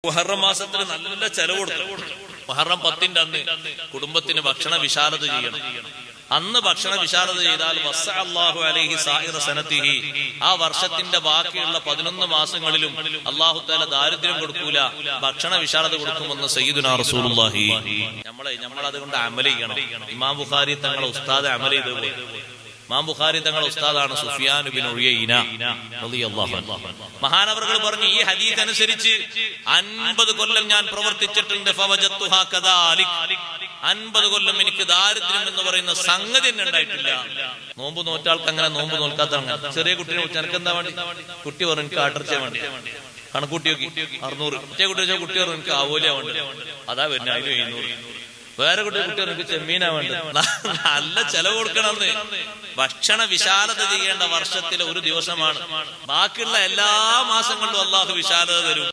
മുഹറം മാസത്തിൽ നല്ല ചെലവ് കൊടുക്കണം. മുഹറം 10-ന്റെ അന്ന് കുടുംബത്തിന് ഭക്ഷണ വിശാലത ചെയ്യണം. അന്ന് ഭക്ഷണ വിശാലത ചെയ്താൽ വസ്സഅല്ലാഹു അലൈഹി സായിറ സനതിഹി, ആ വർഷത്തിന്റെ ബാക്കിയുള്ള 11 മാസങ്ങളിലും അല്ലാഹു തആല ദാരിദ്ര്യം കൊടുക്കൂല, ഭക്ഷണ വിശാലത കൊടുക്കുമെന്ന് സയ്യിദുനാ റസൂലുള്ളാഹി. നമ്മൾ അതുകൊണ്ട് അമൽ ചെയ്യണം. ഇമാം ബുഖാരി തങ്ങളെ ഉസ്താദ് അമൽ ചെയ്തതുപോലെ. ഇമാം ബുഖാരി തങ്ങളുടെ ഉസ്താദാണ് സുഫിയാൻ ഇബ്നു ഉയൈന റളിയല്ലാഹു അൻഹു. മഹാനവറുകൾ പറഞ്ഞു, ഈ ഹദീസ് അനുസരിച്ച് 50 കൊല്ലം ഞാൻ പ്രവർത്തിച്ചിട്ടുണ്ട്. ഫവജത്തുഹാ കദാലിക്, 50 കൊല്ലം എനിക്ക് ദാരിദ്ര്യം എന്ന് പറയുന്ന സംഗതി തന്നെ ഉണ്ടായിട്ടില്ല. നോമ്പ് നോറ്റാൾക്ക് അങ്ങനെ, നോമ്പ് നോൽക്കാത്ത അങ്ങനെ. ചെറിയ കുട്ടീനെ വിളിച്ച് എനിക്ക് എന്താ വേണ്ടി? കുട്ടി പറഞ്ഞു എനിക്ക് ആട്ടർച്ച വേണ്ടി. കണക്കൂട്ടി നോക്കി 600. ഒറ്റ കുട്ടി വെച്ചാൽ കുട്ടി പറഞ്ഞു എനിക്ക് ആവോലിയാ വേണ്ടി. അതാ വരുന്നത്, അതിന് 700. വേറെ കുട്ടി എനിക്ക് ചെമ്മീനാ വേണ്ടത്. നല്ല ചെലവ് കൊടുക്കണമെന്ന്. ഭക്ഷണ വിശാലത ചെയ്യേണ്ട വർഷത്തിലെ ഒരു ദിവസമാണ്. ബാക്കിയുള്ള എല്ലാ മാസങ്ങളിലും അള്ളാഹു വിശാലത തരും.